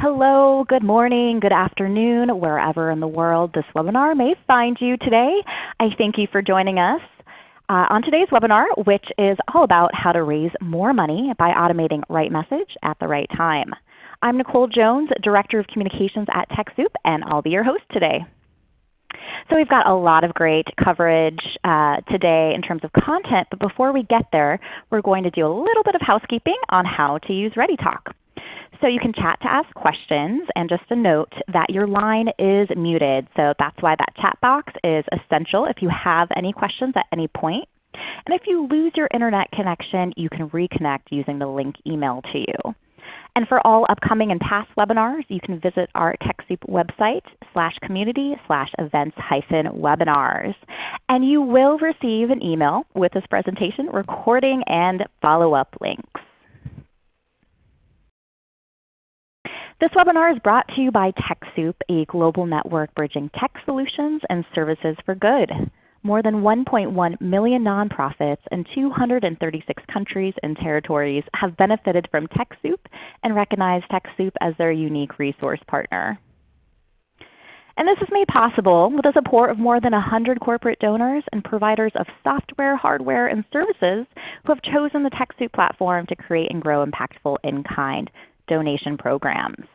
Hello, good morning, good afternoon, wherever in the world this webinar may find you today. I thank you for joining us on today's webinar, which is all about how to raise more money by automating right message at the right time. I'm Nicole Jones, Director of Communications at TechSoup, and I'll be your host today. So we've got a lot of great coverage today in terms of content, but before we get there, we're going to do a little bit of housekeeping on how to use ReadyTalk. So you can chat to ask questions, and just a note that your line is muted. So that's why that chat box is essential if you have any questions at any point. And if you lose your internet connection, you can reconnect using the link emailed to you. And for all upcoming and past webinars, you can visit our TechSoup website /community/events-webinars. And you will receive an email with this presentation recording and follow-up links. This webinar is brought to you by TechSoup, a global network bridging tech solutions and services for good. More than 1.1 million nonprofits in 236 countries and territories have benefited from TechSoup and recognize TechSoup as their unique resource partner. And this is made possible with the support of more than 100 corporate donors and providers of software, hardware, and services who have chosen the TechSoup platform to create and grow impactful in-kind donation programs.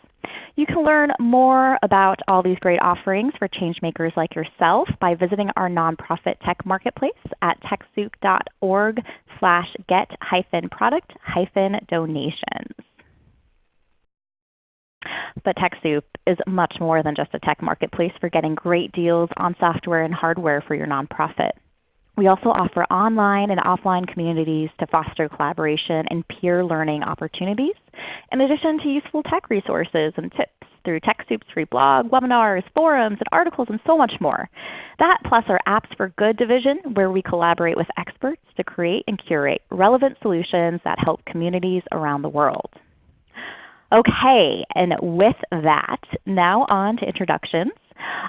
You can learn more about all these great offerings for changemakers like yourself by visiting our nonprofit tech marketplace at techsoup.org/get-product-donations. But TechSoup is much more than just a tech marketplace for getting great deals on software and hardware for your nonprofit. We also offer online and offline communities to foster collaboration and peer learning opportunities, in addition to useful tech resources and tips through TechSoup's free blog, webinars, forums, and articles, and so much more. That plus our Apps for Good division, where we collaborate with experts to create and curate relevant solutions that help communities around the world. Okay, and with that, now on to introductions.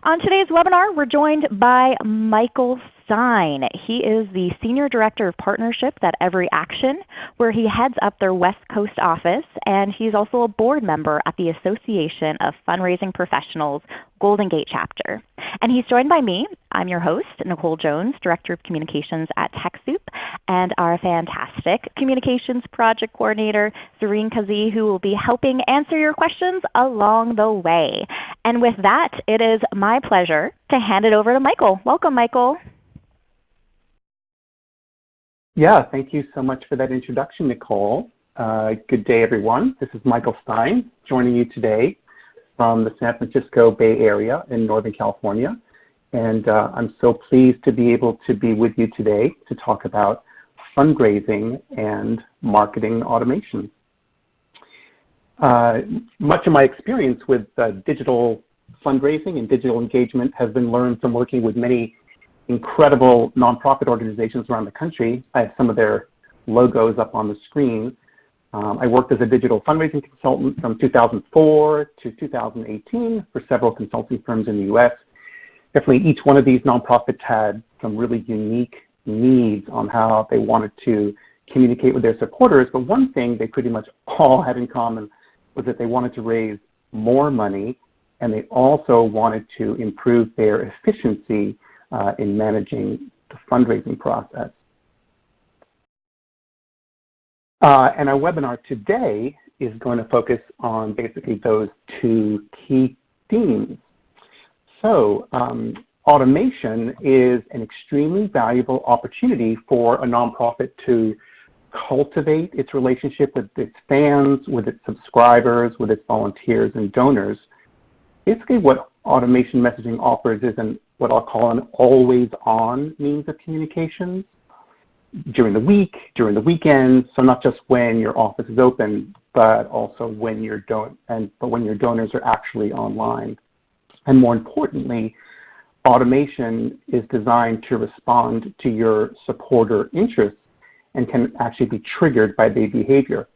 On today's webinar, we're joined by Michael Stein. He is the Senior Director of Partnerships at Every Action, where he heads up their West Coast office, and he's also a board member at the Association of Fundraising Professionals Golden Gate Chapter. And he's joined by me. I'm your host, Nicole Jones, Director of Communications at TechSoup, and our fantastic Communications Project Coordinator, Zareen Kazi, who will be helping answer your questions along the way. And with that, it is my pleasure to hand it over to Michael. Welcome, Michael. Yeah, thank you so much for that introduction, Nicole. Good day, everyone. This is Michael Stein joining you today from the San Francisco Bay Area in Northern California. And I'm so pleased to be able to be with you today to talk about fundraising and marketing automation. Much of my experience with digital fundraising and digital engagement has been learned from working with many incredible nonprofit organizations around the country. I have some of their logos up on the screen. I worked as a digital fundraising consultant from 2004 to 2018 for several consulting firms in the US. Definitely each one of these nonprofits had some really unique needs on how they wanted to communicate with their supporters, but one thing they pretty much all had in common was that they wanted to raise more money, and they also wanted to improve their efficiency in managing the fundraising process. And our webinar today is going to focus on basically those two key themes. So automation is an extremely valuable opportunity for a nonprofit to cultivate its relationship with its fans, with its subscribers, with its volunteers and donors. Basically what automation messaging offers is what I'll call an always-on means of communication during the week, during the weekend, so not just when your office is open, but also when your donors are actually online. And more importantly, automation is designed to respond to your supporter interests and can actually be triggered by their behavior.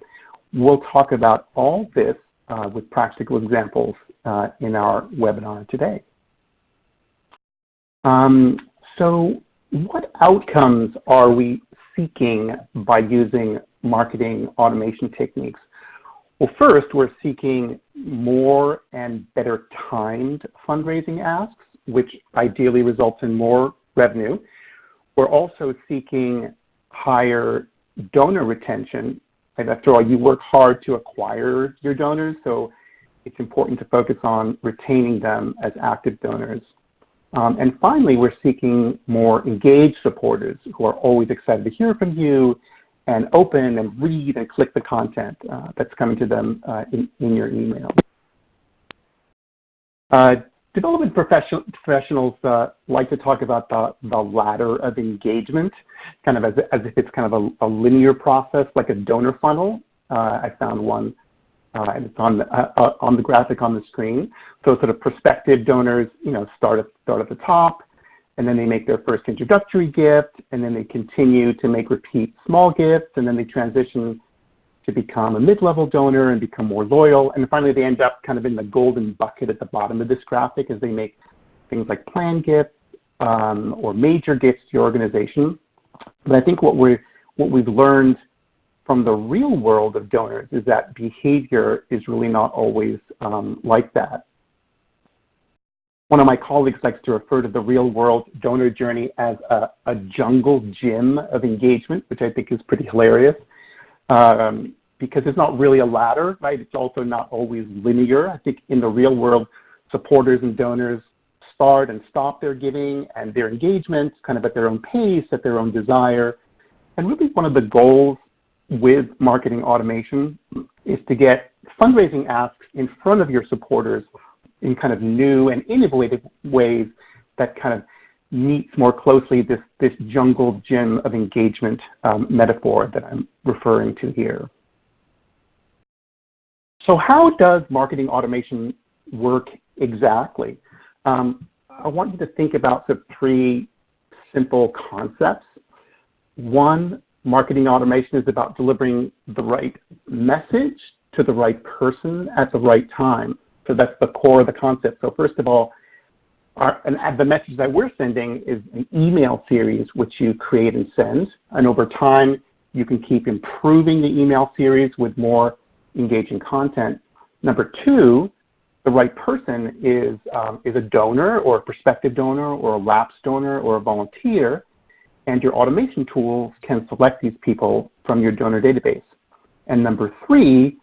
We'll talk about all this with practical examples in our webinar today. So what outcomes are we seeking by using marketing automation techniques? Well, first, we're seeking more and better timed fundraising asks, which ideally results in more revenue. We're also seeking higher donor retention. And after all, you work hard to acquire your donors, so it's important to focus on retaining them as active donors. And finally, we're seeking more engaged supporters who are always excited to hear from you and open and read and click the content that's coming to them in your email. Development professionals like to talk about the ladder of engagement, kind of as if it's kind of a linear process, like a donor funnel. I found one, and it's on the graphic on the screen. So sort of prospective donors, start at the top, and then they make their first introductory gift, and then they continue to make repeat small gifts, and then they transition to become a mid-level donor and become more loyal. And finally, they end up kind of in the golden bucket at the bottom of this graphic as they make things like planned gifts or major gifts to your organization. But I think what we've learned from the real world of donors is that behavior is really not always like that. One of my colleagues likes to refer to the real world donor journey as a jungle gym of engagement, which I think is pretty hilarious. Because it's not really a ladder, right? It's also not always linear. I think in the real world, supporters and donors start and stop their giving and their engagements kind of at their own pace, at their own desire. And really one of the goals with marketing automation is to get fundraising asks in front of your supporters in kind of new and innovative ways that kind of meets more closely this jungle gym of engagement metaphor that I'm referring to here. So how does marketing automation work exactly? I want you to think about the three simple concepts. One, marketing automation is about delivering the right message to the right person at the right time. So that's the core of the concept. So first of all, the message that we're sending is an email series which you create and send. And over time, you can keep improving the email series with more engaging content. Number two, the right person is a donor or a prospective donor or a lapsed donor or a volunteer, and your automation tools can select these people from your donor database. And number three,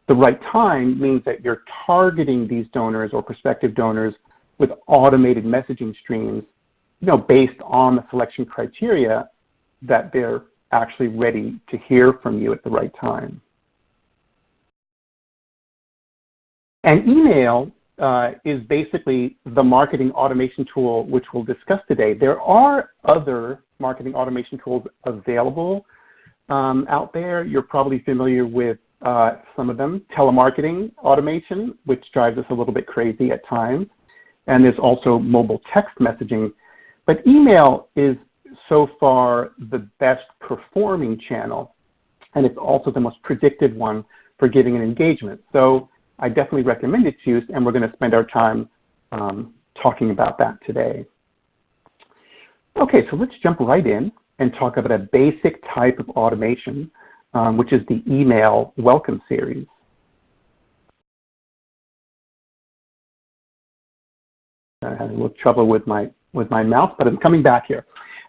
the right time means that you're targeting these donors or prospective donors with automated messaging streams, based on the selection criteria that they're actually ready to hear from you at the right time. And email is basically the marketing automation tool which we'll discuss today. There are other marketing automation tools available out there. You're probably familiar with some of them. Telemarketing automation, which drives us a little bit crazy at times. And there's also mobile text messaging. But email is so far the best performing channel, and it's also the most predictive one for getting an engagement. So I definitely recommend its use, and we're going to spend our time talking about that today. Okay, so let's jump right in and talk about a basic type of automation, which is the email welcome series. I had a little trouble with my mouse, but I'm coming back here.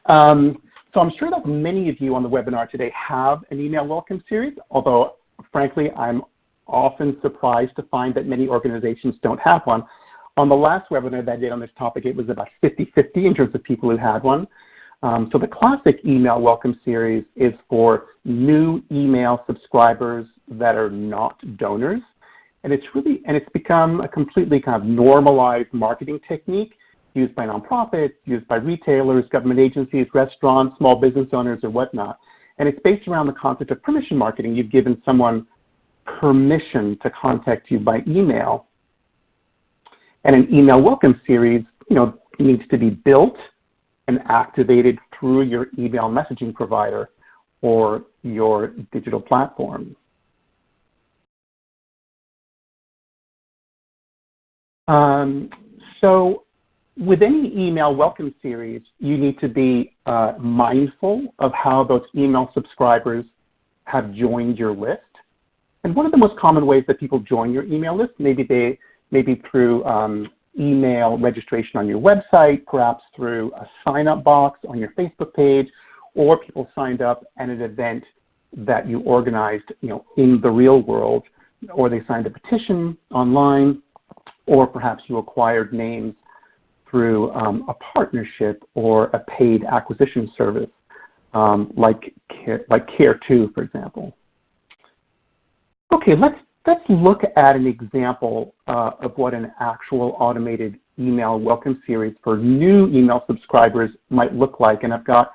So I'm sure that many of you on the webinar today have an email welcome series, although frankly, I'm often surprised to find that many organizations don't have one. On the last webinar that I did on this topic, it was about 50-50 in terms of people who had one. So the classic email welcome series is for new email subscribers that are not donors. And it's become a completely kind of normalized marketing technique used by nonprofits, used by retailers, government agencies, restaurants, small business owners, or whatnot. And it's based around the concept of permission marketing. You've given someone permission to contact you by email. And an email welcome series, needs to be built and activated through your email messaging provider or your digital platform. So with any email welcome series, you need to be mindful of how those email subscribers have joined your list. And one of the most common ways that people join your email list, maybe through email registration on your website, perhaps through a sign-up box on your Facebook page, or people signed up at an event that you organized, in the real world, or they signed a petition online, or perhaps you acquired names through a partnership or a paid acquisition service, like Care2, for example. Okay, let's look at an example of what an actual automated email welcome series for new email subscribers might look like. And I've got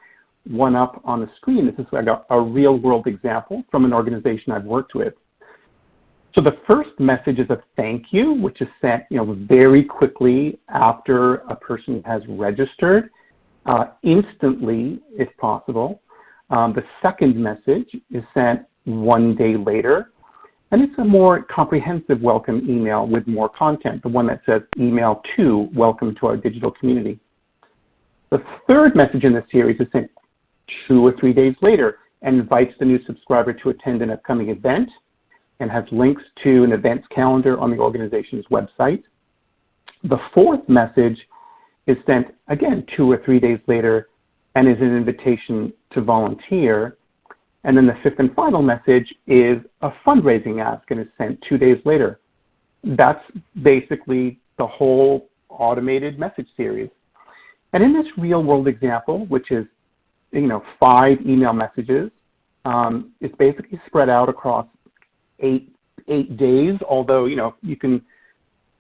one up on the screen. This is a real-world example from an organization I've worked with. So the first message is a thank you, which is sent very quickly after a person has registered, instantly if possible. The second message is sent 1 day later, and it's a more comprehensive welcome email with more content, the one that says email to welcome to our digital community. The third message in the series is sent 2 or 3 days later and invites the new subscriber to attend an upcoming event and has links to an events calendar on the organization's website. The fourth message is sent, again, 2 or 3 days later and is an invitation to volunteer. And then the fifth and final message is a fundraising ask and is sent 2 days later. That's basically the whole automated message series. And in this real-world example, which is 5 email messages, it's basically spread out across eight days, although you can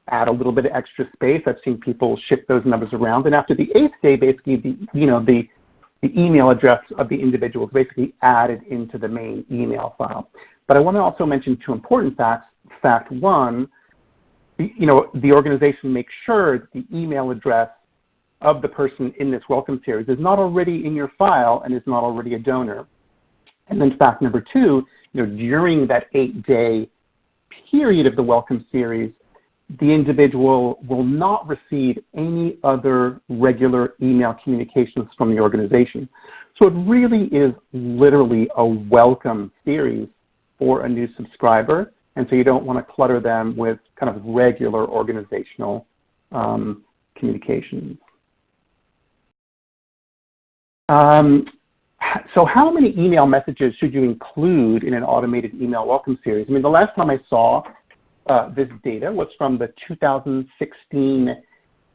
add a little bit of extra space. I've seen people shift those numbers around, and after the 8th day, basically the email address of the individual is basically added into the main email file. But I want to also mention 2 important facts. Fact 1, the organization makes sure that the email address of the person in this welcome series is not already in your file and is not already a donor. And then fact number 2, during that 8-day period of the welcome series, the individual will not receive any other regular email communications from the organization. So it really is literally a welcome series for a new subscriber, and so you don't want to clutter them with kind of regular organizational communications. So how many email messages should you include in an automated email welcome series? I mean, the last time I saw this data was from the 2016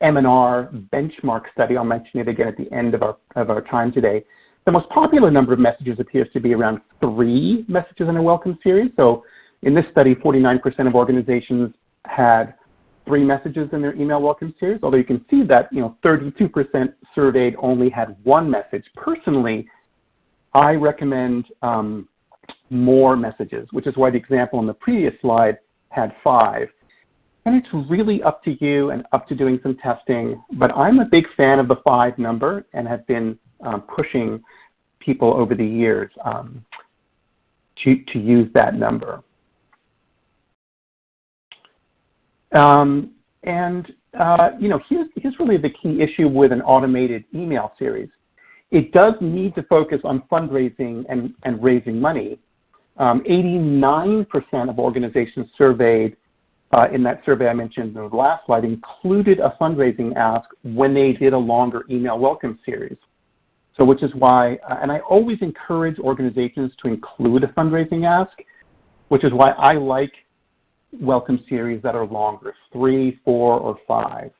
M&R benchmark study. I'll mention it again at the end of our time today. The most popular number of messages appears to be around 3 messages in a welcome series. So in this study, 49% of organizations had 3 messages in their email welcome series, although you can see that 32% surveyed only had 1 message. Personally, I recommend more messages, which is why the example in the previous slide had 5. And it's really up to you and up to doing some testing, but I'm a big fan of the 5 number and have been pushing people over the years to use that number. Here's really the key issue with an automated email series. It does need to focus on fundraising and raising money. 89% of organizations surveyed in that survey I mentioned in the last slide included a fundraising ask when they did a longer email welcome series. So which is why, and I always encourage organizations to include a fundraising ask, which is why I like welcome series that are longer, 3, 4, or 5.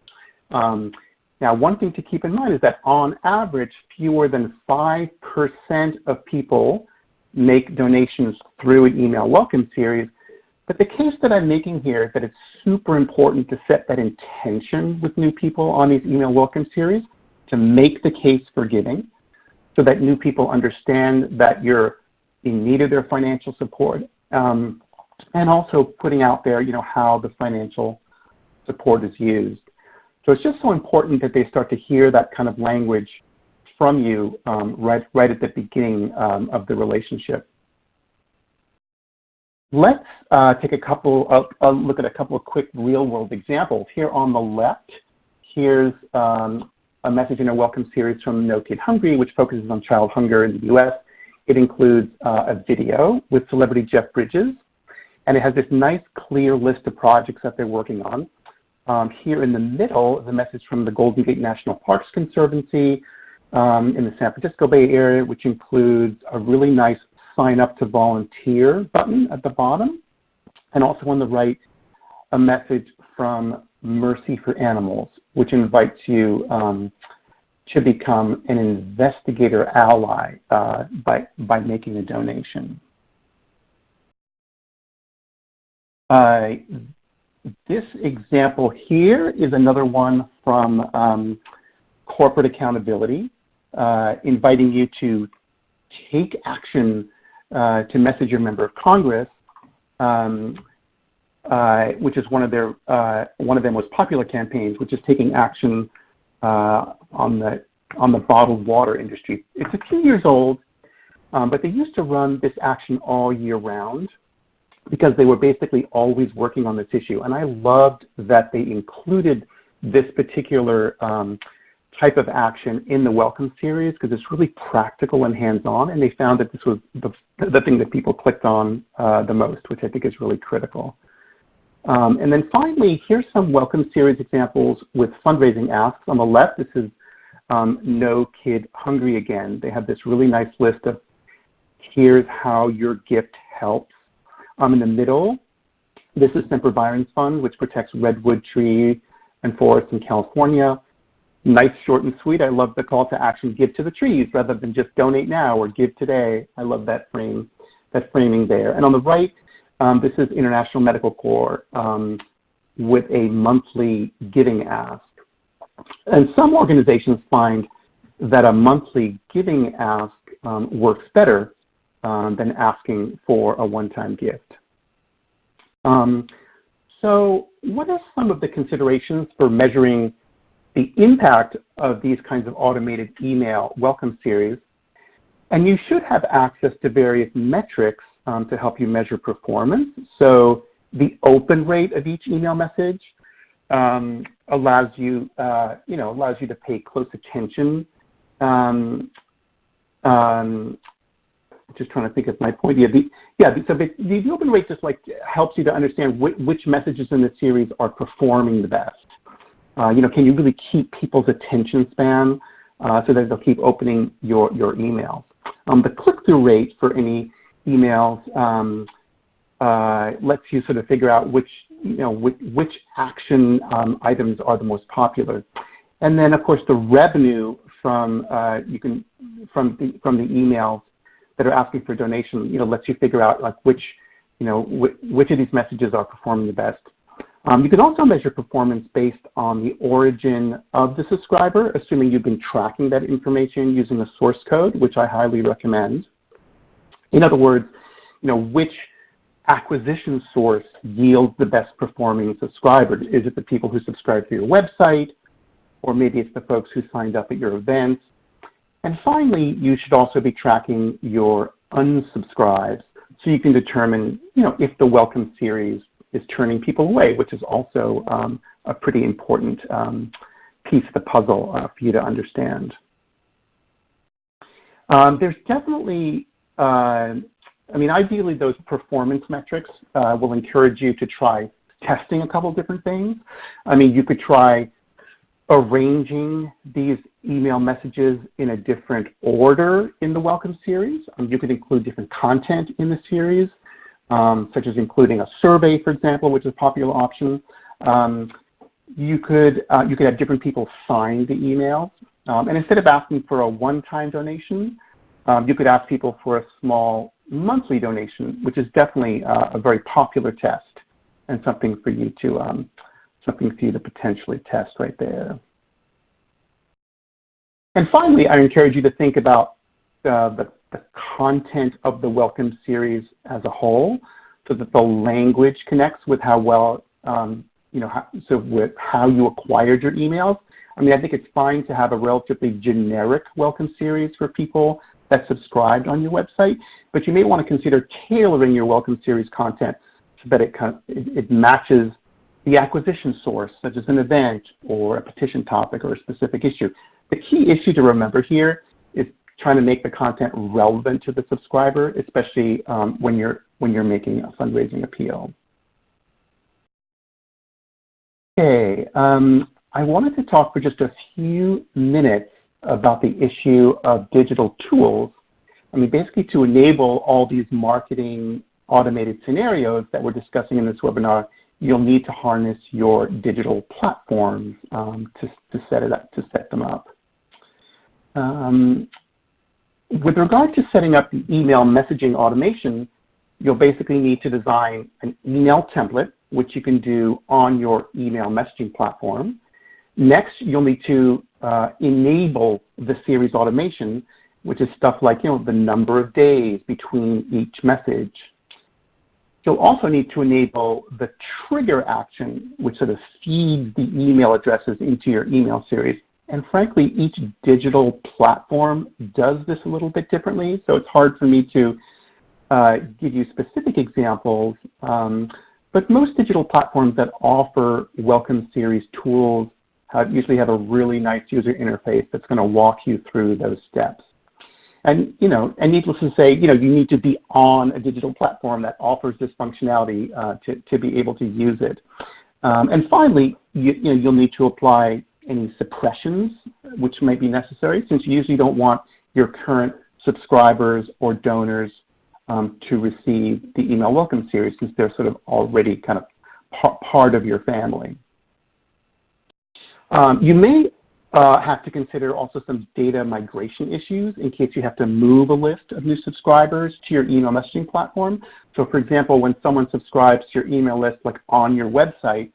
Now, one thing to keep in mind is that on average, fewer than 5% of people make donations through an email welcome series. But the case that I'm making here is that it's super important to set that intention with new people on these email welcome series to make the case for giving so that new people understand that you're in need of their financial support, and also putting out there how the financial support is used. So it's just so important that they start to hear that kind of language from you right at the beginning of the relationship. Let's take a look at a couple of quick real-world examples. Here on the left, here's a message in a welcome series from No Kid Hungry, which focuses on child hunger in the US. It includes a video with celebrity Jeff Bridges. and it has this nice, clear list of projects that they're working on. Here in the middle is a message from the Golden Gate National Parks Conservancy in the San Francisco Bay Area, which includes a really nice sign up to volunteer button at the bottom, and also on the right, a message from Mercy for Animals, which invites you to become an investigator ally by making a donation. This example here is another one from corporate accountability, inviting you to take action to message your member of Congress, which is one of their most popular campaigns, which is taking action on the bottled water industry. It's a few years old, but they used to run this action all year round because they were basically always working on this issue. And I loved that they included this particular type of action in the Welcome series because it's really practical and hands-on, and they found that this was the thing that people clicked on the most, which I think is really critical. And then finally, here's some Welcome series examples with fundraising asks. On the left, this is No Kid Hungry Again. They have this really nice list of here's how your gift helps. In the middle, this is Semper Byron's Fund, which protects redwood tree and forests in California. Nice, short, and sweet. I love the call to action, give to the trees, rather than just donate now or give today. I love that framing there. And on the right, this is International Medical Corps with a monthly giving ask. And some organizations find that a monthly giving ask works better than asking for a one-time gift. So what are some of the considerations for measuring the impact of these kinds of automated email welcome series? And you should have access to various metrics to help you measure performance. So the open rate of each email message allows you to pay close attention. Just trying to think of my point here. So the open rate just helps you to understand which messages in the series are performing the best. Can you really keep people's attention span so that they'll keep opening your emails? The click-through rate for any emails lets you sort of figure out which action items are the most popular. And then, of course, the revenue from the emails that are asking for donation, lets you figure out which of these messages are performing the best. You can also measure performance based on the origin of the subscriber, assuming you've been tracking that information using a source code, which I highly recommend. In other words, which acquisition source yields the best performing subscribers? Is it the people who subscribe to your website, or maybe it's the folks who signed up at your events? And finally, you should also be tracking your unsubscribes so you can determine, if the Welcome series is turning people away, which is also a pretty important piece of the puzzle for you to understand. There's definitely, ideally those performance metrics will encourage you to try testing a couple different things. You could try arranging these email messages in a different order in the Welcome series. You could include different content in the series, such as including a survey, for example, which is a popular option. You could have different people sign the emails. And instead of asking for a one-time donation, you could ask people for a small monthly donation, which is definitely a very popular test and something for you to potentially test right there. And finally, I encourage you to think about the content of the Welcome series as a whole, so that the language connects with how well, with how you acquired your emails. I think it's fine to have a relatively generic Welcome series for people that subscribed on your website, but you may want to consider tailoring your Welcome series content so that it matches the acquisition source, such as an event or a petition topic or a specific issue. The key issue to remember here is trying to make the content relevant to the subscriber, especially when you're when you're making a fundraising appeal. Okay, I wanted to talk for just a few minutes about the issue of digital tools. I mean, basically to enable all these marketing automated scenarios that we're discussing in this webinar, you'll need to harness your digital platforms to set them up. With regard to setting up the email messaging automation, you'll basically need to design an email template, which you can do on your email messaging platform. Next, you'll need to enable the series automation, which is stuff like the number of days between each message. You'll also need to enable the trigger action, which sort of feeds the email addresses into your email series. And frankly, each digital platform does this a little bit differently, so it's hard for me to give you specific examples. But most digital platforms that offer welcome series tools usually have a really nice user interface that's going to walk you through those steps. And needless to say, you need to be on a digital platform that offers this functionality to be able to use it. And finally, you'll need to apply any suppressions which might be necessary, since you usually don't want your current subscribers or donors to receive the email welcome series, since they're sort of already kind of part of your family. You may have to consider also some data migration issues in case you have to move a list of new subscribers to your email messaging platform. So for example, when someone subscribes to your email list, like on your website,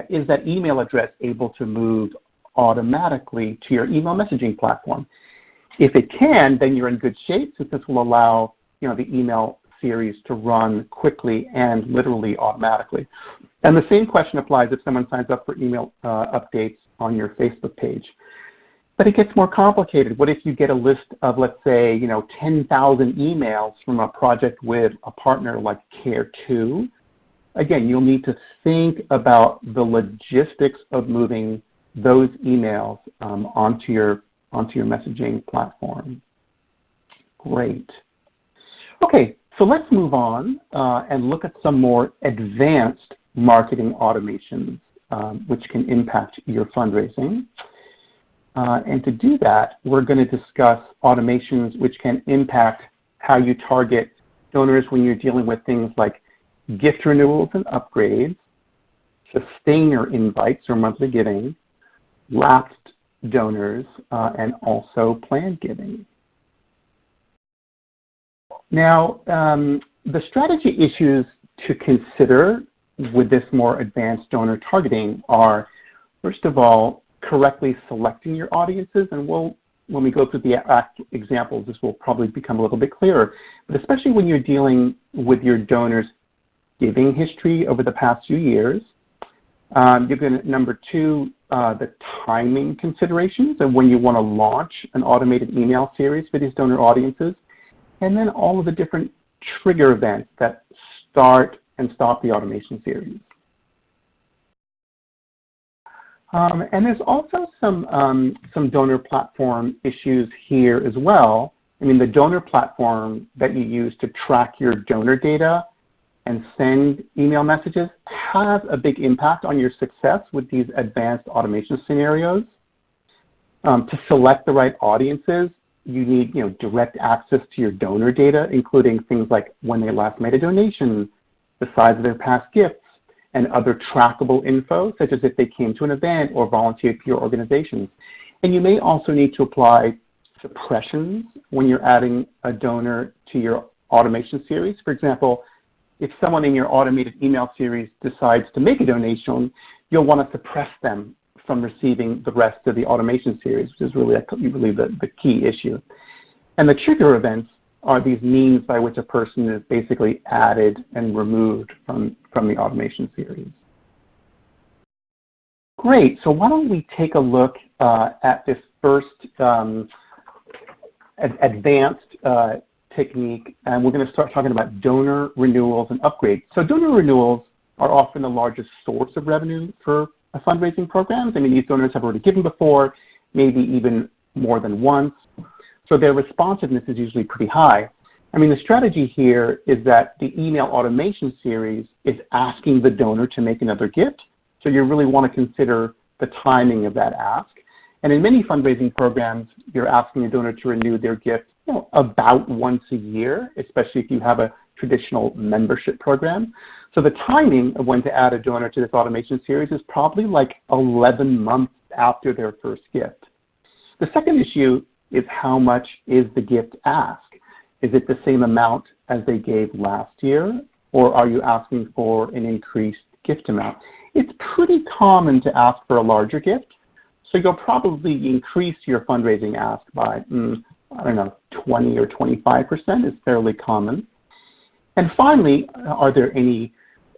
is that email address able to move automatically to your email messaging platform? If it can, then you're in good shape, since this will allow the email series to run quickly and literally automatically. And the same question applies if someone signs up for email updates on your Facebook page. But it gets more complicated. What if you get a list of, let's say, 10,000 emails from a project with a partner like Care2? Again, you'll need to think about the logistics of moving those emails onto your messaging platform. Great. Okay, so let's move on and look at some more advanced marketing automations which can impact your fundraising. And to do that, we're going to discuss automations which can impact how you target donors when you're dealing with things like gift renewals and upgrades, sustainer invites or monthly giving, lapsed donors, and also planned giving. Now, the strategy issues to consider with this more advanced donor targeting are, first of all, correctly selecting your audiences, and when we go through the examples, this will probably become a little bit clearer, but especially when you're dealing with your donors' giving history over the past few years. You're going to, number two, the timing considerations of when you want to launch an automated email series for these donor audiences, and then all of the different trigger events that start and stop the automation series. And there's also some donor platform issues here as well. I mean, the donor platform that you use to track your donor data and send email messages has a big impact on your success with these advanced automation scenarios. To select the right audiences, you need direct access to your donor data, including things like when they last made a donation, the size of their past gifts, and other trackable info, such as if they came to an event or volunteered for your organizations. And you may also need to apply suppressions when you're adding a donor to your automation series. For example, if someone in your automated email series decides to make a donation, you'll want to suppress them from receiving the rest of the automation series, which is really the key issue. And the trigger events are these means by which a person is basically added and removed from the automation series. Great, so why don't we take a look at this first advanced technique, and we're going to start talking about donor renewals and upgrades. So donor renewals are often the largest source of revenue for fundraising programs. I mean, these donors have already given before, maybe even more than once. So their responsiveness is usually pretty high. I mean, the strategy here is that the email automation series is asking the donor to make another gift, so you really want to consider the timing of that ask. And in many fundraising programs, you're asking a donor to renew their gift about once a year, especially if you have a traditional membership program. So the timing of when to add a donor to this automation series is probably like 11 months after their first gift. The second issue is how much is the gift ask? Is it the same amount as they gave last year, or are you asking for an increased gift amount? It's pretty common to ask for a larger gift, so you'll probably increase your fundraising ask by, I don't know, 20 or 25% is fairly common. And finally, are there any,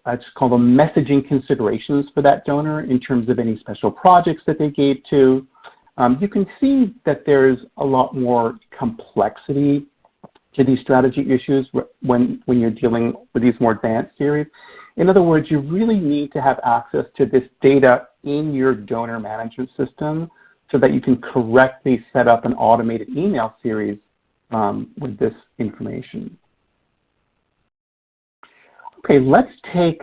just call them messaging considerations for that donor in terms of any special projects that they gave to? You can see that there's a lot more complexity to these strategy issues when you're dealing with these more advanced series. In other words, you really need to have access to this data in your donor management system so that you can correctly set up an automated email series with this information. Okay, let's take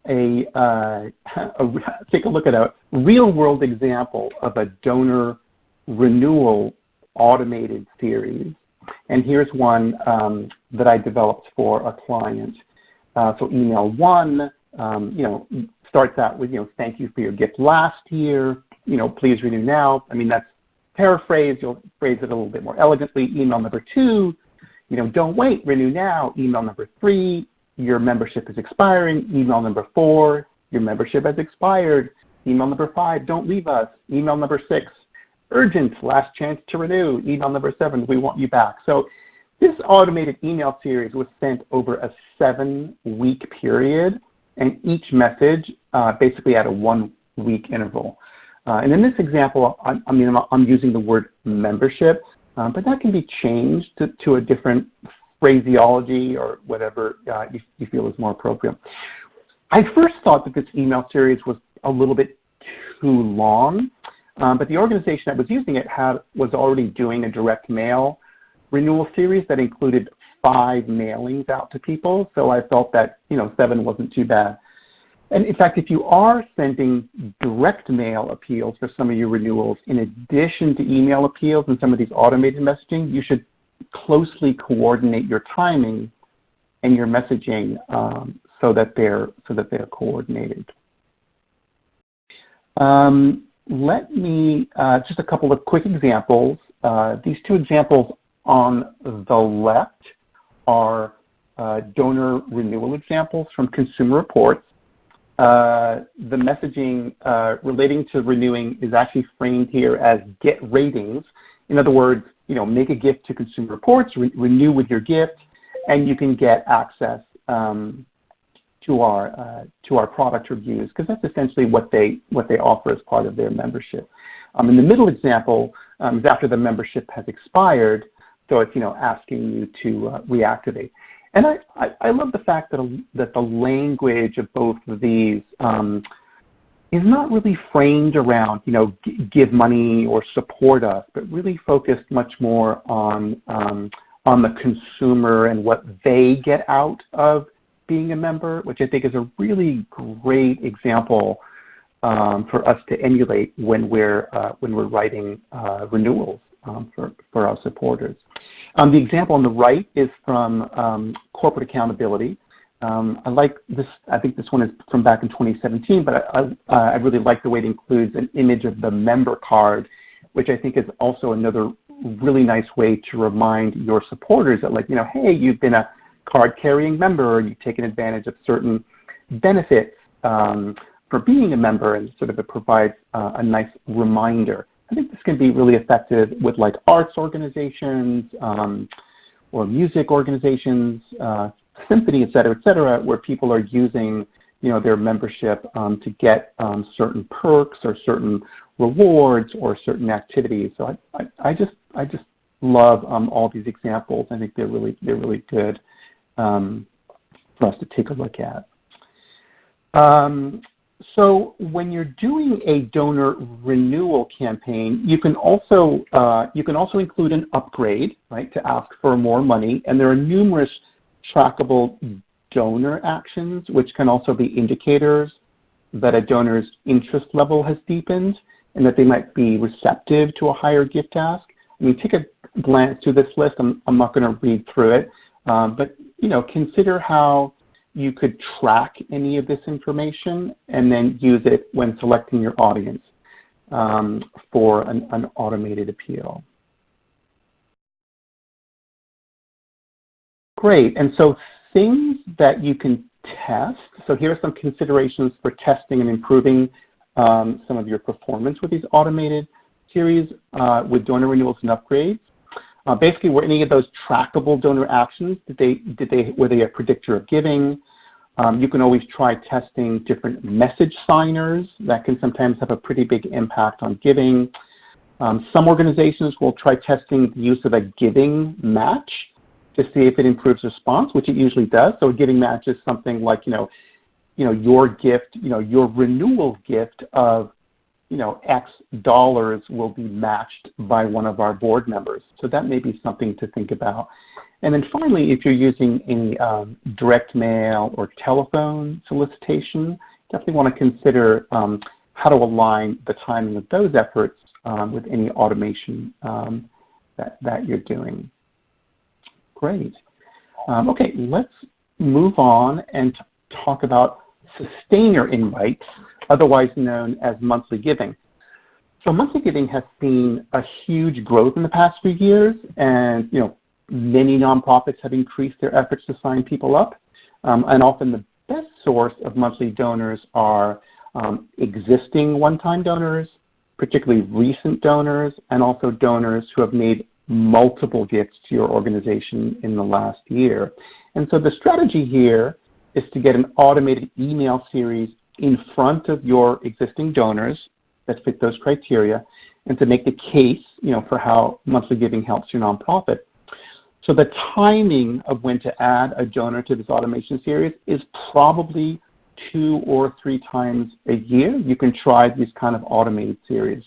take a look at a real-world example of a donor renewal automated series. And here's one that I developed for a client. So email 1, starts out with, thank you for your gift last year. Please renew now. I mean, that's paraphrased. You'll phrase it a little bit more elegantly. Email number 2, don't wait, renew now. Email number 3, your membership is expiring. Email number 4, your membership has expired. Email number 5, don't leave us. Email number 6, urgent, last chance to renew. Email number 7, we want you back. So this automated email series was sent over a 7-week period, and each message basically at a 1-week interval. And in this example, I'm using the word membership, but that can be changed to a different phraseology or whatever you feel is more appropriate. I first thought that this email series was a little bit too long, but the organization that was using it was already doing a direct mail renewal series that included 5 mailings out to people, so I felt that 7 wasn't too bad. And in fact, if you are sending direct mail appeals for some of your renewals in addition to email appeals and some of these automated messaging, you should closely coordinate your timing and your messaging so that they're coordinated. Let me just a couple of quick examples. These 2 examples on the left are donor renewal examples from Consumer Reports. The messaging relating to renewing is actually framed here as get ratings. In other words, make a gift to Consumer Reports, renew with your gift, and you can get access to our product reviews, because that's essentially what they offer as part of their membership. In the middle example is after the membership has expired, so it's asking you to reactivate. And I love the fact that the language of both of these is not really framed around give money or support us, but really focused much more on the consumer and what they get out of being a member, which I think is a really great example for us to emulate when we're writing renewals for our supporters. The example on the right is from corporate accountability. I like this. I think this one is from back in 2017, but I really like the way it includes an image of the member card, which I think is also another really nice way to remind your supporters that, hey, you've been a card-carrying member, you've taken advantage of certain benefits for being a member, and sort of it provides a nice reminder. I think this can be really effective with arts organizations or music organizations, symphony, et cetera, where people are using their membership to get certain perks or certain rewards or certain activities. So I just love all these examples. I think they're really good for us to take a look at. So when you're doing a donor renewal campaign, you can also include an upgrade, right, to ask for more money. And there are numerous trackable donor actions, which can also be indicators that a donor's interest level has deepened and that they might be receptive to a higher gift ask. I mean, take a glance through this list. I'm not going to read through it, but consider how you could track any of this information and then use it when selecting your audience for an automated appeal. Great, and so things that you can test. So here are some considerations for testing and improving some of your performance with these automated series with donor renewals and upgrades. Basically, were any of those trackable donor actions? Were they a predictor of giving? You can always try testing different message signers that can sometimes have a pretty big impact on giving. Some organizations will try testing the use of a giving match to see if it improves response, which it usually does. So a giving match is something like, your gift, your renewal gift of, X dollars will be matched by one of our board members. So that may be something to think about. And then finally, if you're using any direct mail or telephone solicitation, definitely want to consider how to align the timing of those efforts with any automation that you're doing. Great. Okay, let's move on and talk about sustainer invites, otherwise known as monthly giving. So monthly giving has seen a huge growth in the past few years, and many nonprofits have increased their efforts to sign people up. And often the best source of monthly donors are existing one-time donors, particularly recent donors, and also donors who have made multiple gifts to your organization in the last year. And so the strategy here is to get an automated email series in front of your existing donors that fit those criteria, and to make the case, for how monthly giving helps your nonprofit. So the timing of when to add a donor to this automation series is probably 2 or 3 times a year. You can try these kind of automated series.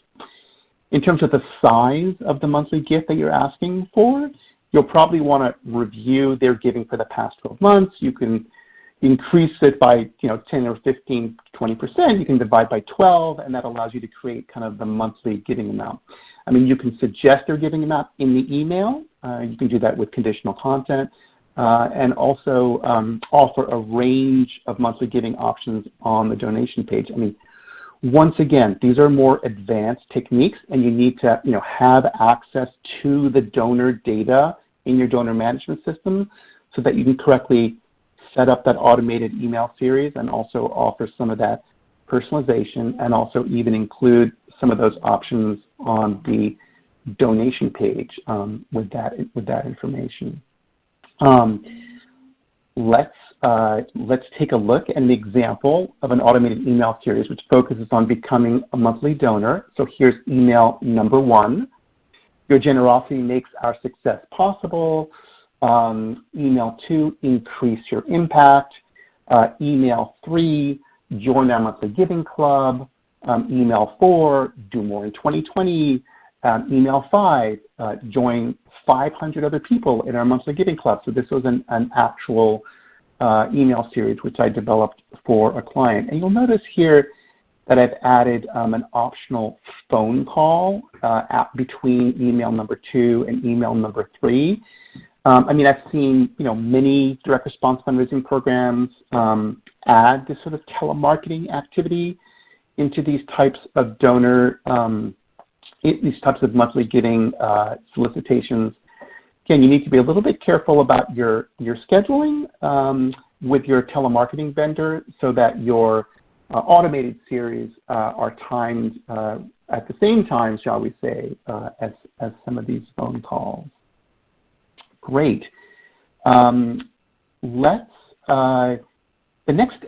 In terms of the size of the monthly gift that you're asking for, you'll probably want to review their giving for the past 12 months. You can increase it by 10 or 15, 20%. You can divide by 12, and that allows you to create kind of the monthly giving amount. I mean, you can suggest their giving amount in the email. You can do that with conditional content, and also offer a range of monthly giving options on the donation page. I mean, once again, these are more advanced techniques, and you need to have access to the donor data in your donor management system so that you can correctly set up that automated email series and also offer some of that personalization, and also even include some of those options on the donation page with that information. Let's take a look at an example of an automated email series which focuses on becoming a monthly donor. So here's email number 1. Your generosity makes our success possible. Email 2, increase your impact. Email 3, join our monthly giving club. Email 4, do more in 2020. Email 5, join 500 other people in our monthly giving club. So this was an actual email series which I developed for a client. And you'll notice here that I've added an optional phone call between email number 2 and email number 3. I mean, I've seen many direct response fundraising programs add this sort of telemarketing activity into these types of donor, these types of monthly giving solicitations. Again, you need to be a little bit careful about your scheduling with your telemarketing vendor so that your automated series are timed at the same time, shall we say, as some of these phone calls. Great. The next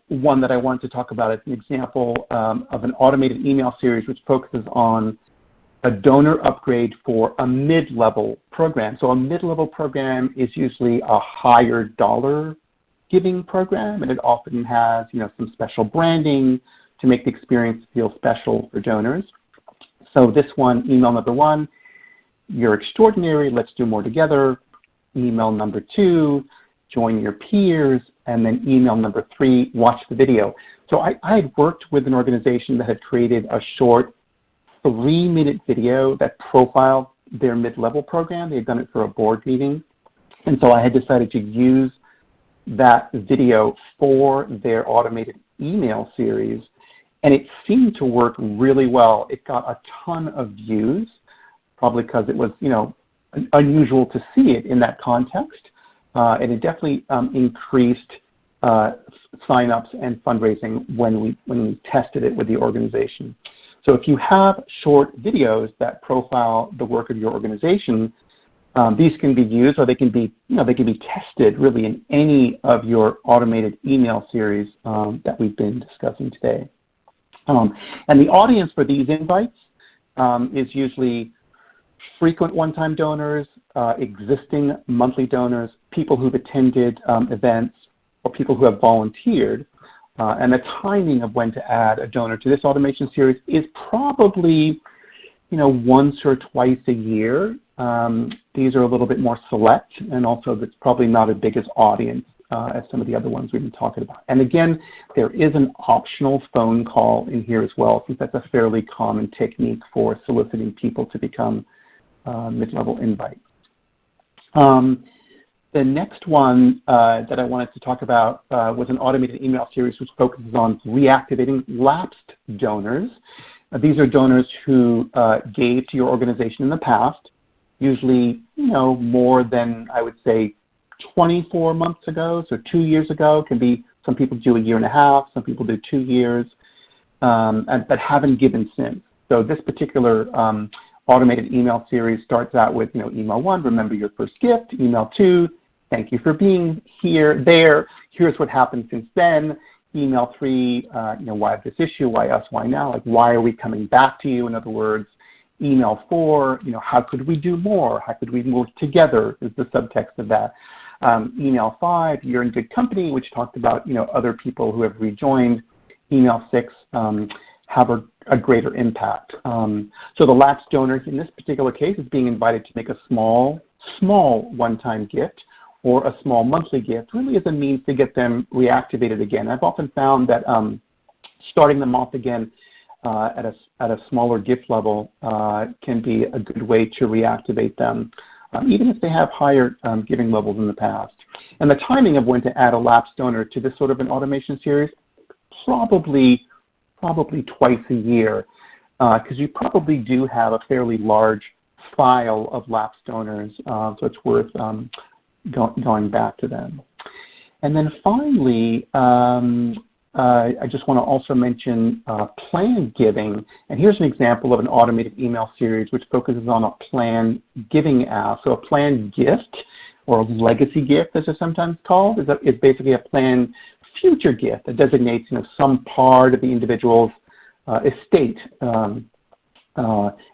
one that I wanted to talk about is an example of an automated email series which focuses on a donor upgrade for a mid-level program. So a mid-level program is usually a higher dollar giving program, and it often has some special branding to make the experience feel special for donors. So this one, email number 1, you're extraordinary, let's do more together. Email number 2, join your peers. And then email number 3, watch the video. So I had worked with an organization that had created a short 3-minute video that profiled their mid-level program. They had done it for a board meeting. And so I had decided to use that video for their automated email series. And it seemed to work really well. It got a ton of views, probably because it was unusual to see it in that context. And it definitely increased sign-ups and fundraising when we tested it with the organization. So if you have short videos that profile the work of your organization, these can be used, or they can be tested really in any of your automated email series that we've been discussing today. And the audience for these invites is usually frequent one-time donors, existing monthly donors, people who've attended events, or people who have volunteered. And the timing of when to add a donor to this automation series is probably once or twice a year. These are a little bit more select, and also it's probably not as big as audience as some of the other ones we've been talking about. And again, there is an optional phone call in here as well, since that's a fairly common technique for soliciting people to become mid-level invites. The next one that I wanted to talk about was an automated email series which focuses on reactivating lapsed donors. These are donors who gave to your organization in the past, usually more than, I would say, 24 months ago, so 2 years ago. Can be, some people do a year and a half, some people do 2 years, but haven't given since. So this particular automated email series starts out with email 1, remember your first gift. Email 2, thank you for being here, there. Here's what happened since then. Email 3, why this issue, why us, why now? Like, why are we coming back to you? In other words, email 4, how could we do more? How could we work together? Is the subtext of that. Email 5, you're in good company, which talked about other people who have rejoined. Email 6, have a greater impact. So the lapsed donor in this particular case is being invited to make a small one-time gift or a small monthly gift, really as a means to get them reactivated again. I've often found that starting them off again at a smaller gift level can be a good way to reactivate them, even if they have higher giving levels in the past. And the timing of when to add a lapsed donor to this sort of an automation series, probably twice a year, because you probably do have a fairly large file of lapsed donors, so it's worth going back to them. And then finally, I just want to also mention planned giving. And here's an example of an automated email series which focuses on a planned giving ask. So a planned gift, or a legacy gift as it's sometimes called, is basically a planned future gift that designates some part of the individual's estate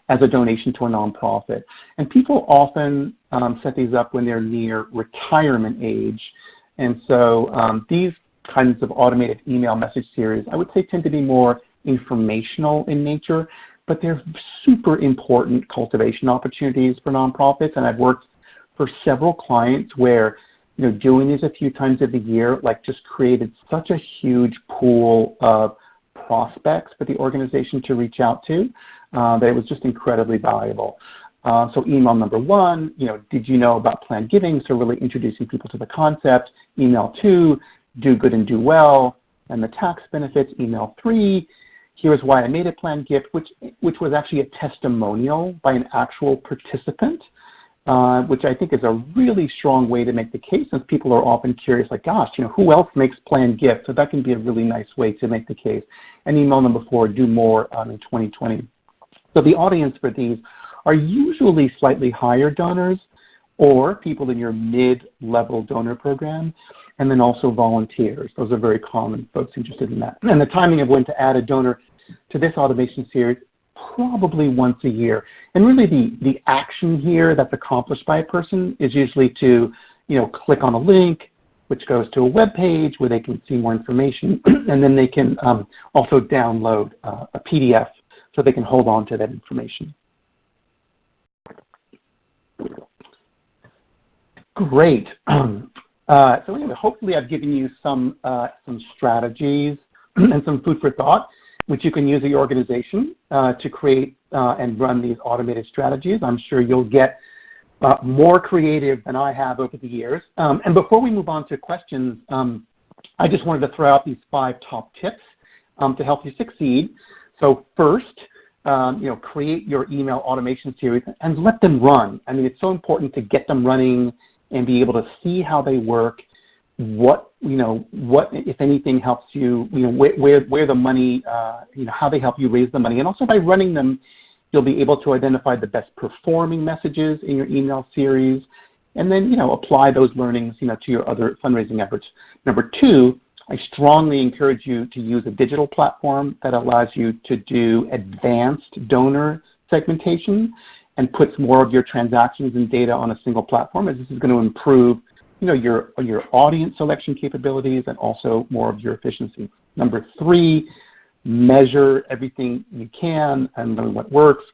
as a donation to a nonprofit. And people often set these up when they're near retirement age. And so these kinds of automated email message series, I would say, tend to be more informational in nature, but they're super important cultivation opportunities for nonprofits. And I've worked for several clients where doing these a few times of the year just created such a huge pool of prospects for the organization to reach out to that it was just incredibly valuable. So email number 1, did you know about planned giving? So really introducing people to the concept. Email 2, do good and do well, and the tax benefits. Email 3, here's why I made a planned gift, which was actually a testimonial by an actual participant, which I think is a really strong way to make the case, since people are often curious, like, gosh, who else makes planned gifts? So that can be a really nice way to make the case. And email number 4, do more in 2020. So the audience for these are usually slightly higher donors or people in your mid-level donor program, and then also volunteers. Those are very common folks interested in that. And the timing of when to add a donor to this automation series, probably once a year. And really the action here that's accomplished by a person is usually to click on a link, which goes to a web page where they can see more information, and then they can also download a PDF so they can hold on to that information. Great. So anyway, hopefully I've given you some strategies and some food for thought, which you can use at your organization to create and run these automated strategies. I'm sure you'll get more creative than I have over the years. And before we move on to questions, I just wanted to throw out these 5 top tips to help you succeed. So first, create your email automation series and let them run. I mean, it's so important to get them running and be able to see how they work, what if anything helps you, where the money, how they help you raise the money. And also by running them, you'll be able to identify the best performing messages in your email series, and then, apply those learnings, to your other fundraising efforts. Number 2, I strongly encourage you to use a digital platform that allows you to do advanced donor segmentation and puts more of your transactions and data on a single platform, as this is going to improve your audience selection capabilities and also more of your efficiency. Number 3, measure everything you can and learn what works.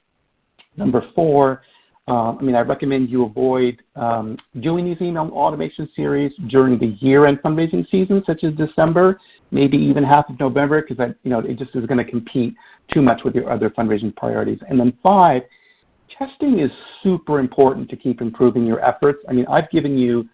Number 4, I recommend you avoid doing these email automation series during the year-end fundraising season, such as December, maybe even half of November, because it just is going to compete too much with your other fundraising priorities. And then 5, testing is super important to keep improving your efforts. I've given you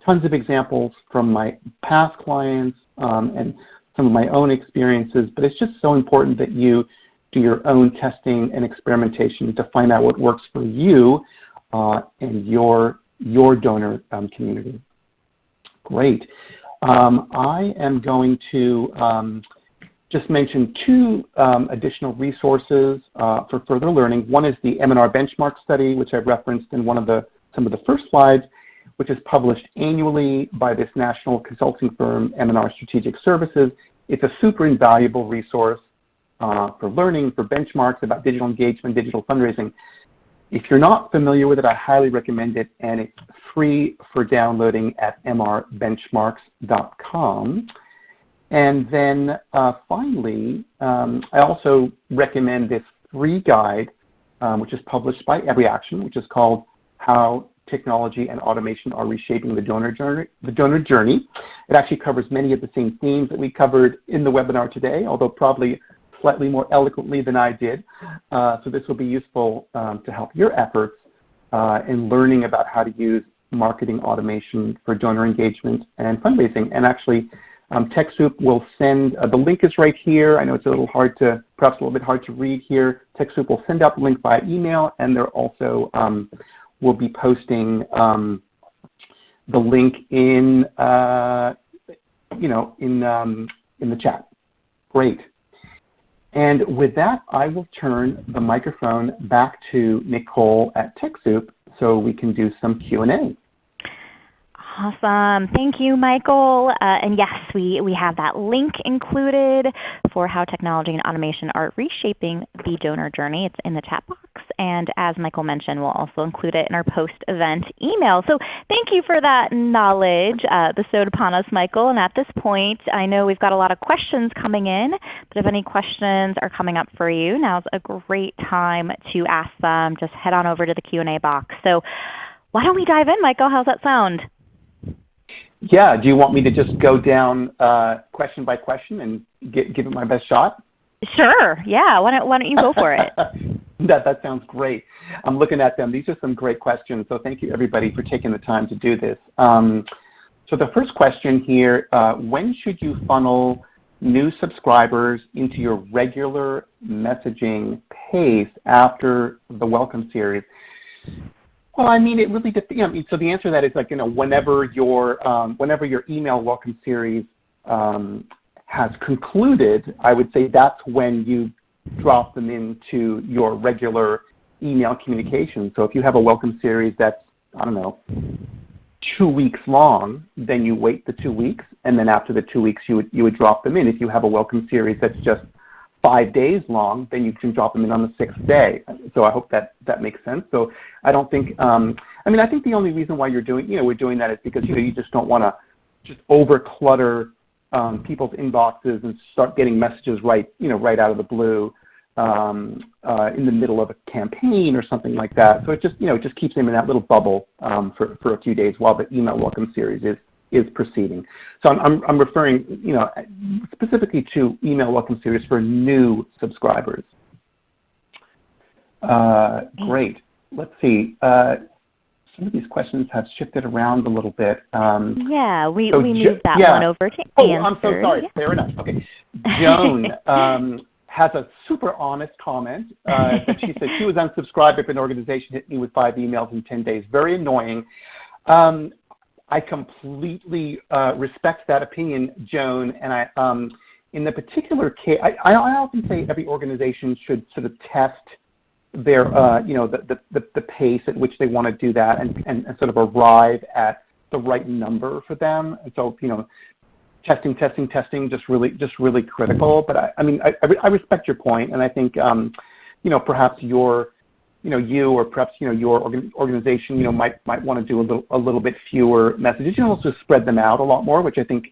tons of examples from my past clients and some of my own experiences, but it's just so important that you do your own testing and experimentation to find out what works for you and your donor community. Great. I am going to just mention 2 additional resources for further learning. One is the M&R benchmark study, which I've referenced in some of the first slides, which is published annually by this national consulting firm, M&R Strategic Services. It's a super invaluable resource for learning, for benchmarks about digital engagement, digital fundraising. If you're not familiar with it, I highly recommend it, and it's free for downloading at mrbenchmarks.com. And then finally, I also recommend this free guide, which is published by Every Action, which is called How Technology and Automation Are Reshaping the Donor Journey. It actually covers many of the same themes that we covered in the webinar today, although probably slightly more eloquently than I did. So this will be useful to help your efforts in learning about how to use marketing automation for donor engagement and fundraising. And actually, TechSoup will send, the link is right here. I know it's perhaps a little bit hard to read here. TechSoup will send out the link via email, and they're also will be posting the link in in the chat. Great. And with that, I will turn the microphone back to Nicole at TechSoup so we can do some Q&A. Awesome. Thank you, Michael. And yes, we have that link included for how technology and automation are reshaping the donor journey. It's in the chat box. And as Michael mentioned, we'll also include it in our post-event email. So thank you for that knowledge bestowed upon us, Michael. And at this point, I know we've got a lot of questions coming in, but if any questions are coming up for you, now's a great time to ask them. Just head on over to the Q&A box. So why don't we dive in, Michael? How's that sound? Yeah, do you want me to just go down question by question and give it my best shot? Sure, yeah, why don't you go for it? That sounds great. I'm looking at them. These are some great questions, so thank you everybody for taking the time to do this. So the first question here, when should you funnel new subscribers into your regular messaging pace after the welcome series? Well, I mean, it really depends. So the answer to that is whenever your email welcome series has concluded, I would say that's when you drop them into your regular email communication. So if you have a welcome series that's, 2 weeks long, then you wait the 2 weeks, and then after the 2 weeks you would drop them in. If you have a welcome series that's just 5 days long, then you can drop them in on the 6th day. So I hope that makes sense. So I don't think, I think the only reason why we're doing that is because you just don't want to just over clutter people's inboxes and start getting messages right out of the blue in the middle of a campaign or something like that. So it just keeps them in that little bubble for a few days while the email welcome series is proceeding. So I'm referring specifically to email welcome series for new subscribers. Great. Let's see. Some of these questions have shifted around a little bit. Yeah, we moved that one over to answer. I'm so sorry. Yeah. Fair enough. Okay. Joan has a super honest comment that she said she was unsubscribed if an organization hit me with 5 emails in 10 days. Very annoying. I completely respect that opinion, Joan, and I, in the particular case, I often say every organization should sort of test their, the pace at which they want to do that and sort of arrive at the right number for them. And so, testing, just really critical. But I respect your point, and I think, perhaps you or perhaps your organization might want to do a little bit fewer messages. You can also spread them out a lot more, which I think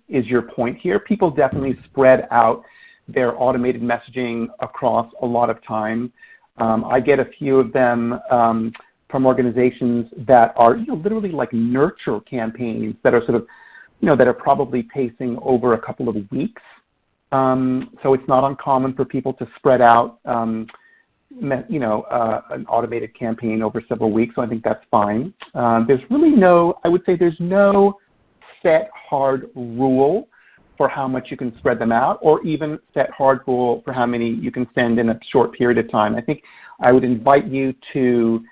is your point here. People definitely spread out their automated messaging across a lot of time. I get a few of them from organizations that are literally like nurture campaigns that are sort of that are probably pacing over a couple of weeks. So it's not uncommon for people to spread out an automated campaign over several weeks. So I think that's fine. There's really there's no set hard rule for how much you can spread them out, or even set hard rule for how many you can send in a short period of time. I think I would invite you to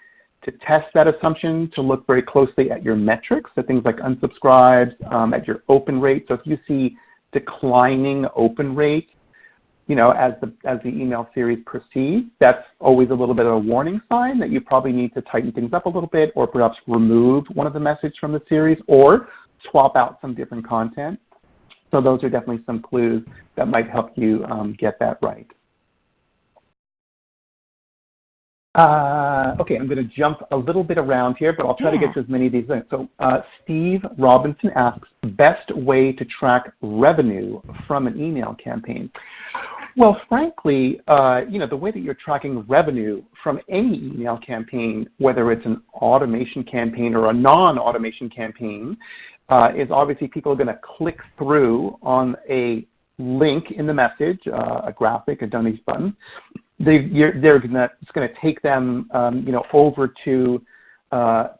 test that assumption, to look very closely at your metrics, at things like unsubscribes, at your open rate. So if you see declining open rate, as the email series proceeds, that's always a little bit of a warning sign that you probably need to tighten things up a little bit, or perhaps remove one of the messages from the series, or swap out some different content. So those are definitely some clues that might help you get that right. Okay, I'm going to jump a little bit around here, but I'll try to get to as many of these in. So Steve Robinson asks, best way to track revenue from an email campaign? Well, frankly, the way that you're tracking revenue from any email campaign, whether it's an automation campaign or a non-automation campaign, is obviously people are going to click through on a link in the message, a graphic, a donate button. It's going to take them, over to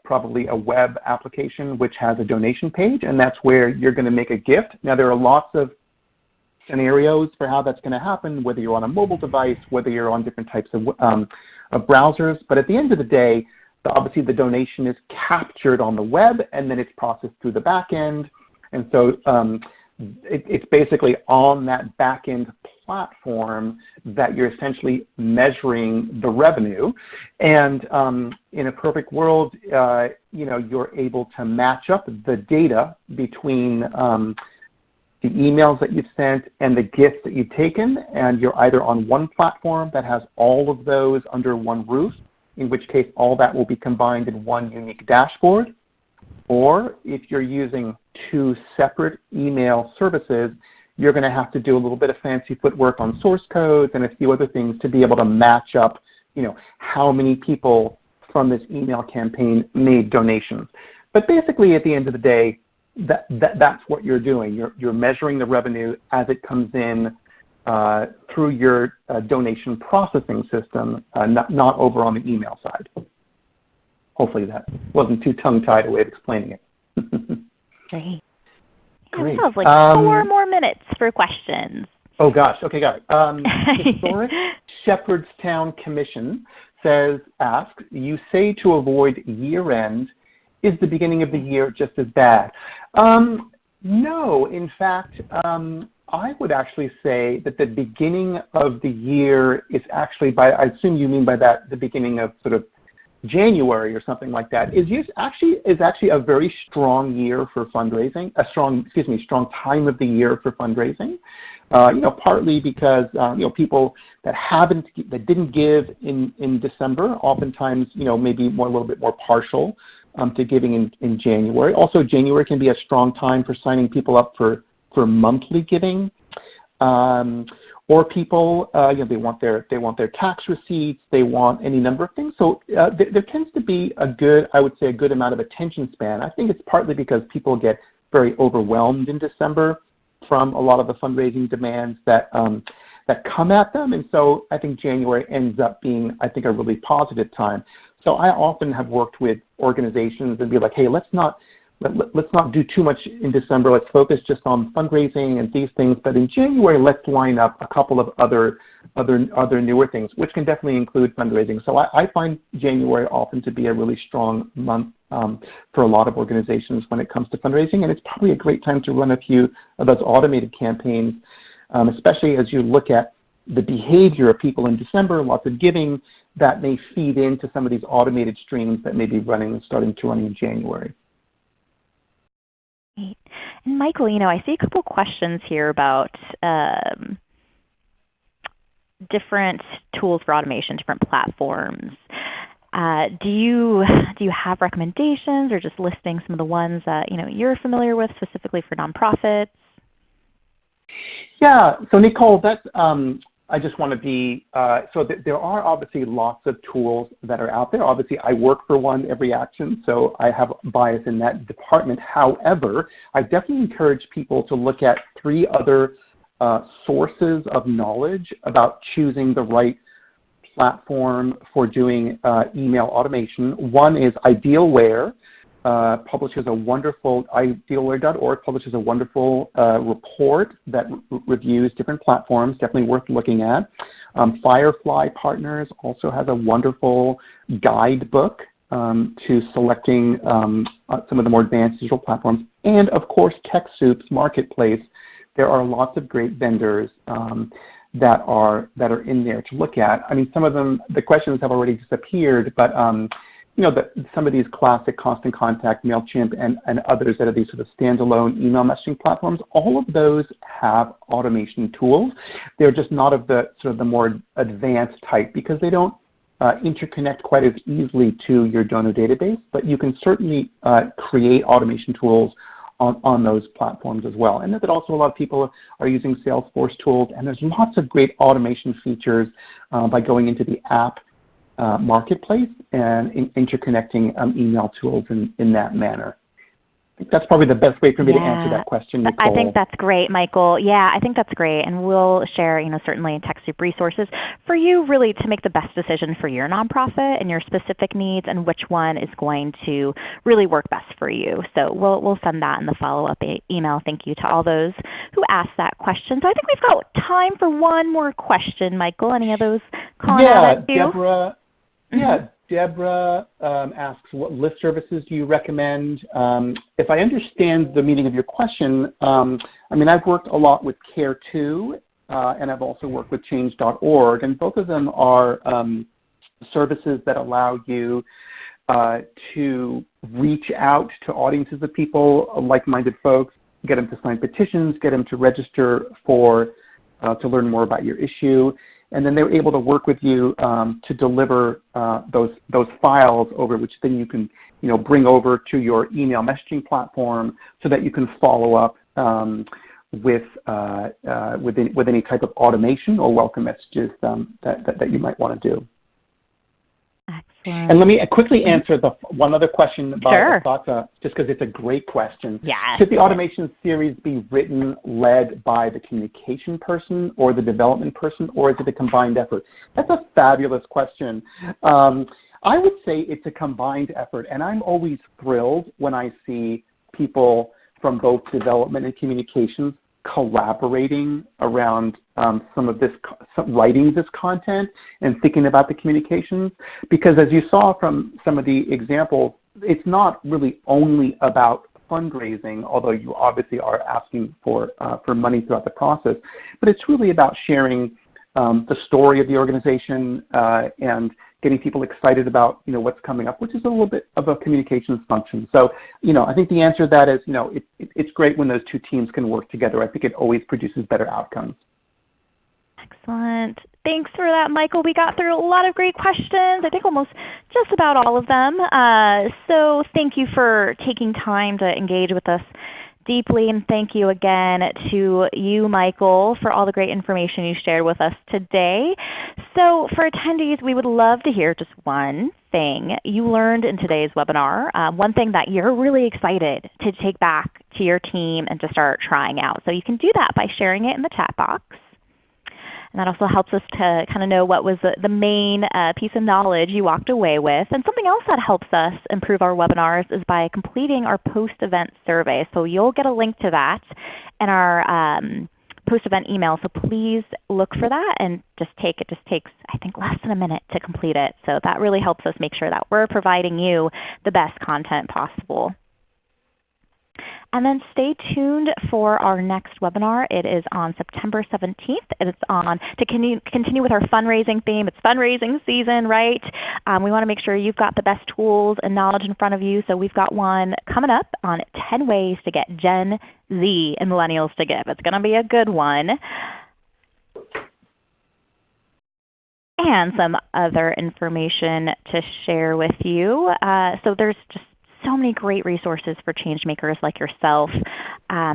probably a web application which has a donation page, and that's where you're going to make a gift. Now, there are lots of scenarios for how that's going to happen, whether you're on a mobile device, whether you're on different types of browsers. But at the end of the day, obviously the donation is captured on the web, and then it's processed through the back end. And so it's basically on that back end platform that you're essentially measuring the revenue. And in a perfect world, you're able to match up the data between the emails that you've sent and the gifts that you've taken, and you're either on one platform that has all of those under one roof, in which case all that will be combined in one unique dashboard, or if you're using 2 separate email services, you're going to have to do a little bit of fancy footwork on source codes and a few other things to be able to match up, how many people from this email campaign made donations. But basically, at the end of the day, that's what you're doing. You're measuring the revenue as it comes in through your donation processing system, not over on the email side. Hopefully that wasn't too tongue-tied a way of explaining it. Great. Great. We have like 4 more minutes for questions. Oh gosh, okay, got it. Historic Shepherdstown Commission asks, you say to avoid year-end. Is the beginning of the year just as bad? No, in fact, I would actually say that the beginning of the year is actually, I assume you mean by that the beginning of sort of January or something like that, is actually a very strong year for fundraising, strong time of the year for fundraising. Partly because people that didn't give in December, oftentimes maybe a little bit more partial to giving in January. Also, January can be a strong time for signing people up for monthly giving. Or people, they want their tax receipts, they want any number of things. So there tends to be a good amount of attention span. I think it's partly because people get very overwhelmed in December from a lot of the fundraising demands that come at them, and so I think January ends up being, I think, a really positive time. So I often have worked with organizations and be like, hey, let's not do too much in December. Let's focus just on fundraising and these things. But in January, let's line up a couple of other newer things, which can definitely include fundraising. So I find January often to be a really strong month for a lot of organizations when it comes to fundraising. And it's probably a great time to run a few of those automated campaigns, especially as you look at the behavior of people in December, lots of giving that may feed into some of these automated streams that may be starting to run in January. Great. And Michael, I see a couple questions here about different tools for automation, different platforms. Do you have recommendations, or just listing some of the ones that you're familiar with specifically for nonprofits? Yeah. So Nicole, that's I just want to be there are obviously lots of tools that are out there. Obviously, I work for One Every Action, so I have bias in that department. However, I definitely encourage people to look at 3 other sources of knowledge about choosing the right platform for doing email automation. One is Idealware. Publishes a wonderful, idealware.org publishes a wonderful report that reviews different platforms, definitely worth looking at. Firefly Partners also has a wonderful guidebook to selecting some of the more advanced digital platforms. And of course, TechSoup's marketplace. There are lots of great vendors that are in there to look at. I mean, some of them, the questions have already disappeared, but some of these classic Constant Contact, MailChimp, and others that are these sort of standalone email messaging platforms, all of those have automation tools. They're just not of the sort of the more advanced type because they don't interconnect quite as easily to your donor database, but you can certainly create automation tools on those platforms as well. And that also a lot of people are using Salesforce tools, and there's lots of great automation features by going into the app marketplace and interconnecting email tools in that manner. I think that's probably the best way for me to answer that question, Nicole. I think that's great, Michael. Yeah, I think that's great. And we'll share, certainly TechSoup resources for you really to make the best decision for your nonprofit and your specific needs and which one is going to really work best for you. So we'll send that in the follow-up email. Thank you to all those who asked that question. So I think we've got time for one more question, Michael. Any of those calling out at you? Deborah. Yeah, Deborah asks, what list services do you recommend? If I understand the meaning of your question, I've worked a lot with Care2, and I've also worked with Change.org, and both of them are services that allow you to reach out to audiences of people, like-minded folks, get them to sign petitions, get them to register to learn more about your issue. And then they're able to work with you to deliver those files over, which then you can bring over to your email messaging platform so that you can follow up with any type of automation or welcome messages that you might want to do. Excellent. And let me quickly answer one other question about Sure. just because it's a great question. Yeah. Should the automation series be led by the communication person or the development person, or is it a combined effort? That's a fabulous question. I would say it's a combined effort, and I'm always thrilled when I see people from both development and communications collaborating around writing this content and thinking about the communications, because as you saw from some of the examples, it's not really only about fundraising, although you obviously are asking for money throughout the process, but it's really about sharing the story of the organization and getting people excited about what's coming up, which is a little bit of a communications function. So I think the answer to that is it's great when those two teams can work together. I think it always produces better outcomes. Excellent. Thanks for that, Michael. We got through a lot of great questions. I think almost just about all of them. So thank you for taking time to engage with us deeply, and thank you again to you, Michael, for all the great information you shared with us today. So for attendees, we would love to hear just one thing you learned in today's webinar, one thing that you're really excited to take back to your team and to start trying out. So you can do that by sharing it in the chat box. And that also helps us to kind of know what was the main piece of knowledge you walked away with. And something else that helps us improve our webinars is by completing our post-event survey. So you'll get a link to that in our post-event email. So please look for that and just take it. Just takes, I think, less than a minute to complete it. So that really helps us make sure that we're providing you the best content possible. And then stay tuned for our next webinar. It is on September 17th. It's on to continue with our fundraising theme. It's fundraising season, right? We want to make sure you've got the best tools and knowledge in front of you. So we've got one coming up on 10 ways to get Gen Z and millennials to give. It's going to be a good one. And some other information to share with you. So there's just so many great resources for change makers like yourself,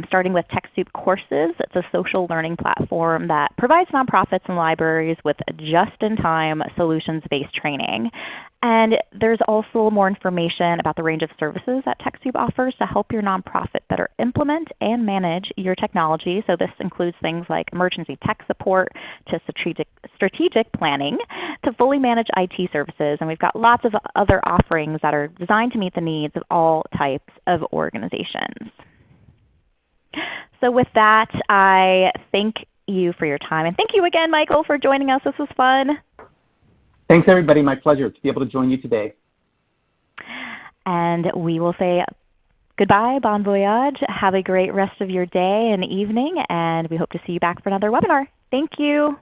starting with TechSoup Courses. It's a social learning platform that provides nonprofits and libraries with just-in-time solutions-based training. And there's also more information about the range of services that TechSoup offers to help your nonprofit better implement and manage your technology. So this includes things like emergency tech support to strategic planning to fully manage IT services. And we've got lots of other offerings that are designed to meet the needs of all types of organizations. So with that, I thank you for your time. And thank you again, Michael, for joining us. This was fun. Thanks, everybody. My pleasure to be able to join you today. And we will say goodbye, bon voyage. Have a great rest of your day and evening, and we hope to see you back for another webinar. Thank you.